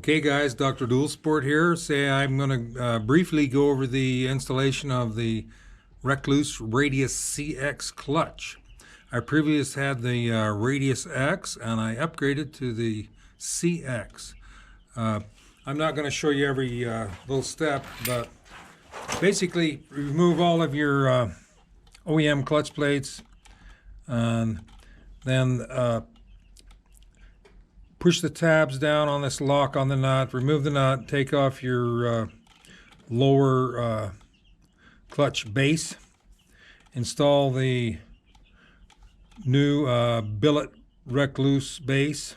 Okay guys, Dr. Dual Sport here. I'm going to briefly go over the installation of the Rekluse Radius CX clutch. I previously had the Radius X and I upgraded to the CX. I'm not going to show you every little step, but basically remove all of your OEM clutch plates and then push the tabs down on this lock on the nut, remove the nut, take off your lower clutch base, install the new billet Rekluse base,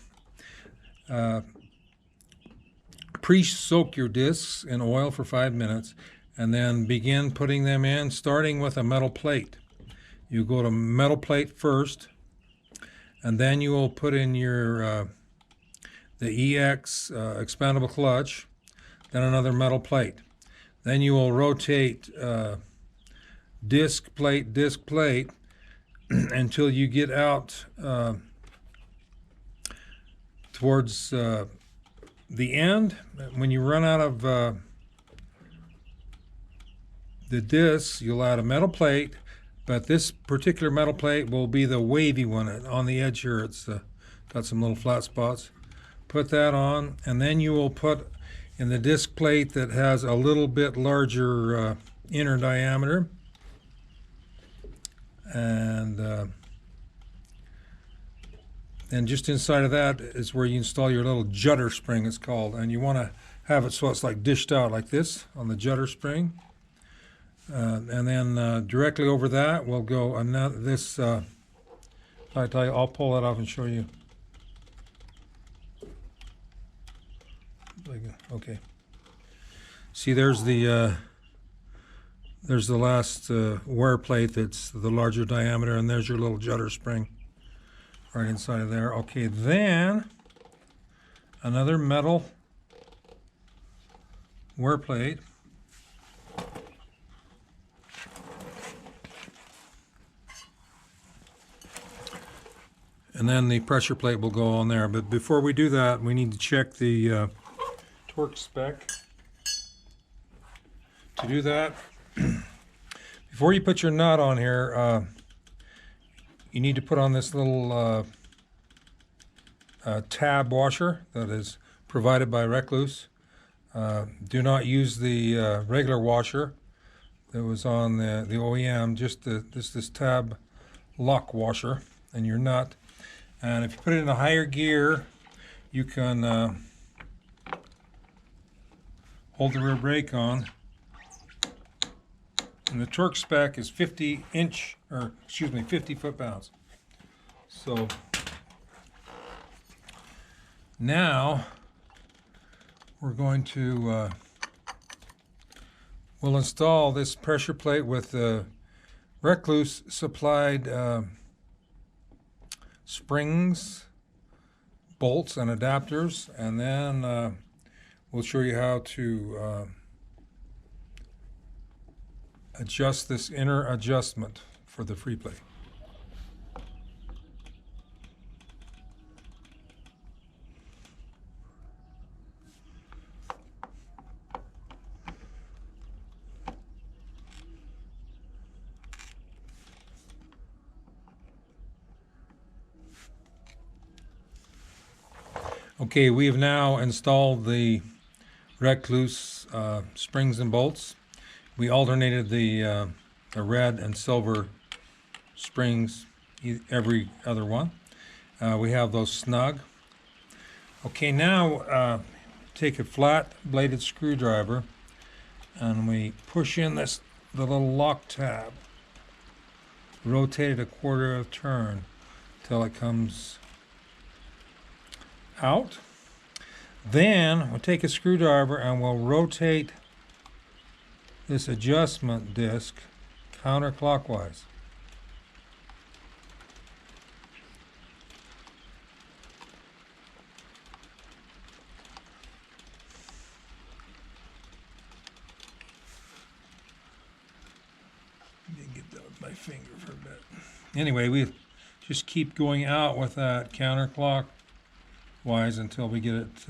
pre-soak your discs in oil for 5 minutes, and then begin putting them in, starting with a metal plate. You go to metal plate first, and then you will put in your the EX expandable clutch, then another metal plate. Then you will rotate disc plate until you get out towards the end. When you run out of the discs, you'll add a metal plate, but this particular metal plate will be the wavy one. On the edge here, it's got some little flat spots. Put that on, and then you will put in the disc plate that has a little bit larger inner diameter, and then just inside of that is where you install your little judder spring, it's called, and you want to have it so it's like dished out like this on the judder spring, and then directly over that will go another this I'll pull it off and show you. Okay. See, there's the last wear plate that's the larger diameter, and there's your little judder spring right inside of there. Okay, then another metal wear plate. And then the pressure plate will go on there. But before we do that, we need to check the torque spec. To do that, before you put your nut on here, you need to put on this little tab washer that is provided by Rekluse. Do not use the regular washer that was on the OEM, just this tab lock washer and your nut. And if you put it in a higher gear, you can hold the rear brake on, and the torque spec is 50 foot-pounds. So now we're going to we'll install this pressure plate with the Rekluse supplied springs, bolts, and adapters, and then we'll show you how to adjust this inner adjustment for the free plate. Okay, we have now installed the Rekluse springs and bolts. We alternated the red and silver springs every other one. We have those snug. Okay, now take a flat bladed screwdriver and we push in the little lock tab. Rotate it a quarter of a turn till it comes out. Then we'll take a screwdriver and we'll rotate this adjustment disc counterclockwise. Get that with my finger for a bit. Anyway, we just keep going out with that counterclockwise until we get it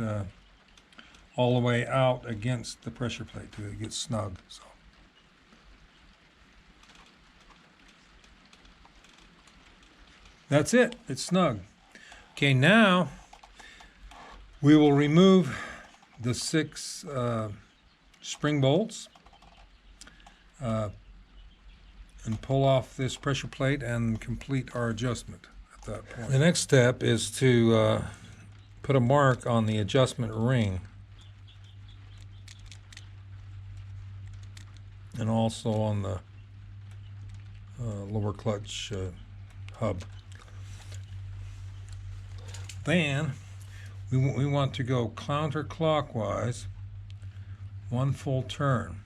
all the way out against the pressure plate to get snug. So. That's it. It's snug. Okay, now we will remove the 6 spring bolts and pull off this pressure plate and complete our adjustment at that point. The next step is to put a mark on the adjustment ring and also on the lower clutch hub. Then we want to go counterclockwise 1 full turn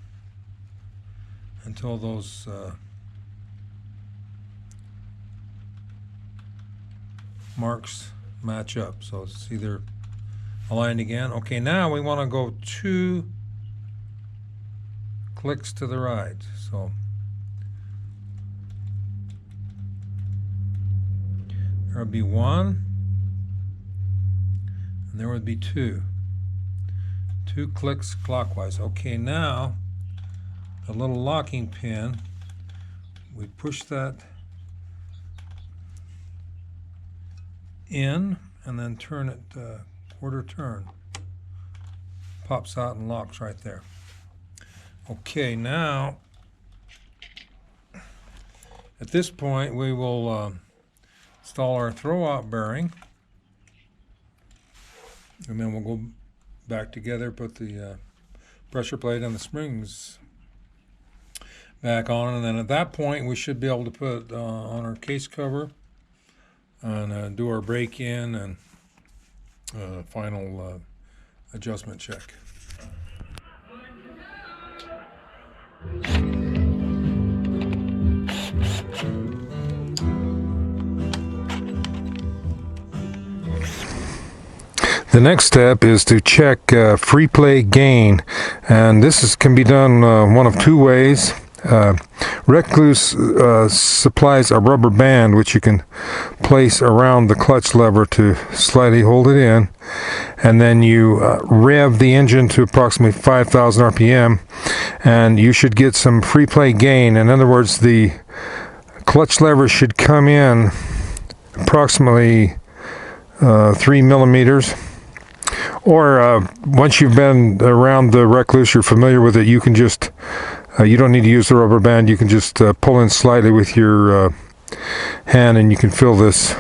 until those marks match up. So it's either aligned again. Okay, now we want to go 2 clicks to the right. So there would be 1. And there would be 2 clicks clockwise. Okay, now the little locking pin, we push that in and then turn it quarter turn. Pops out and locks right there. Okay, now at this point we will install our throwout bearing. And then we'll go back together, put the pressure plate and the springs back on, and then at that point we should be able to put on our case cover and do our break-in and final adjustment check. The next step is to check free play gain, and this can be done one of 2 ways. Rekluse supplies a rubber band which you can place around the clutch lever to slightly hold it in, and then you rev the engine to approximately 5,000 RPM, and you should get some free play gain. In other words, the clutch lever should come in approximately 3 millimeters. Or once you've been around the Rekluse, you're familiar with it, you can just, you don't need to use the rubber band, you can just pull in slightly with your hand and you can feel this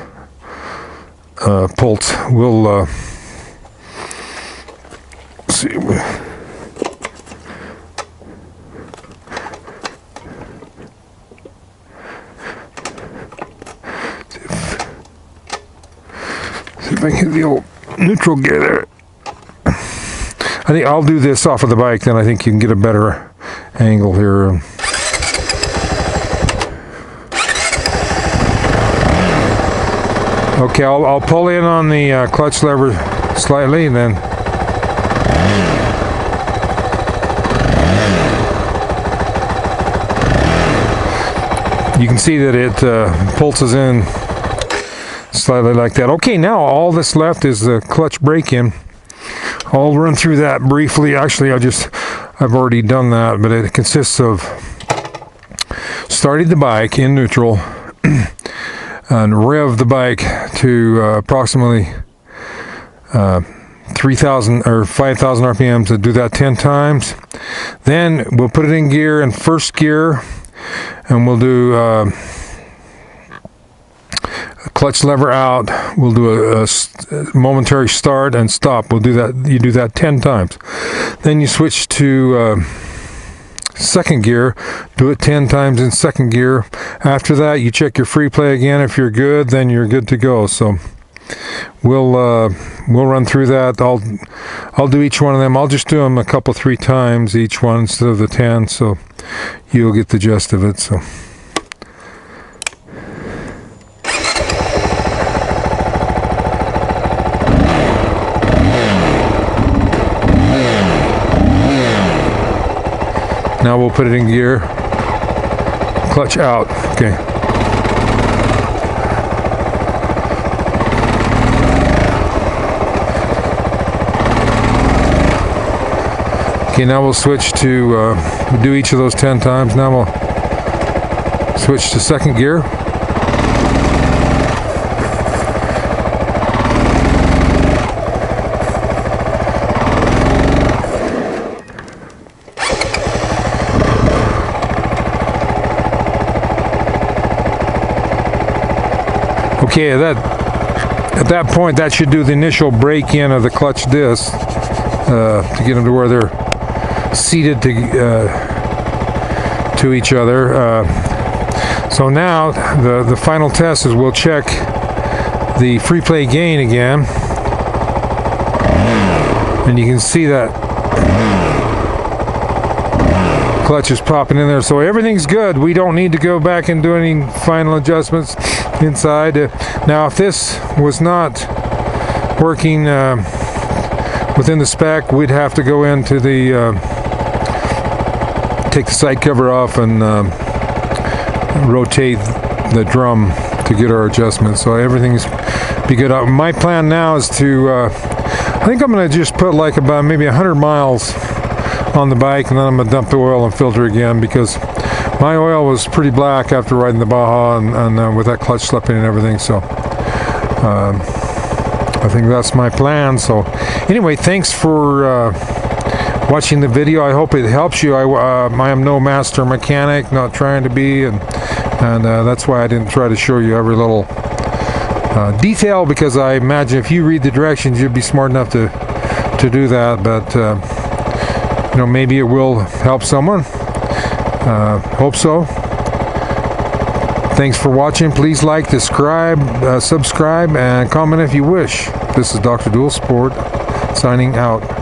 pulse. We'll see. See if I can hit the old neutral gear there. I think I'll do this off of the bike, then I think you can get a better angle here. Okay, I'll pull in on the clutch lever slightly, and then you can see that it pulses in slightly like that. Okay, now all that's left is the clutch break-in. I'll run through that briefly. Actually, I've already done that, but it consists of starting the bike in neutral and rev the bike to approximately 3,000 or 5,000 RPM. To do that 10 times. Then we'll put it in gear, in first gear, and we'll do clutch lever out. We'll do a momentary start and stop. We'll do that. You do that 10 times. Then you switch to second gear. Do it 10 times in second gear. After that, you check your free play again. If you're good, then you're good to go. So we'll run through that. I'll do each one of them. I'll just do them a couple, 3 times each one instead of the 10. So you'll get the gist of it. So. Now we'll put it in gear, clutch out, okay. Okay, now we'll switch to do each of those 10 times. Now we'll switch to second gear. Okay, at that point, that should do the initial break-in of the clutch discs to get them to where they're seated to each other. So now the final test is we'll check the free play gain again, and you can see that clutch is popping in there, so everything's good. We don't need to go back and do any final adjustments inside. Now if this was not working within the spec, we'd have to go into the take the side cover off and rotate the drum to get our adjustments, so everything's be good. My plan now is to I think I'm going to just put like about maybe 100 miles on the bike, and then I'm going to dump the oil and filter again, because my oil was pretty black after riding the Baja and with that clutch slipping and everything. So I think that's my plan. So anyway, thanks for watching the video. I hope it helps you. I am no master mechanic, not trying to be, and that's why I didn't try to show you every little detail, because I imagine if you read the directions, you'd be smart enough to do that. But you know, maybe it will help someone. Hope so. Thanks for watching. Please like, subscribe, and comment if you wish. This is Dr. Dual Sport signing out.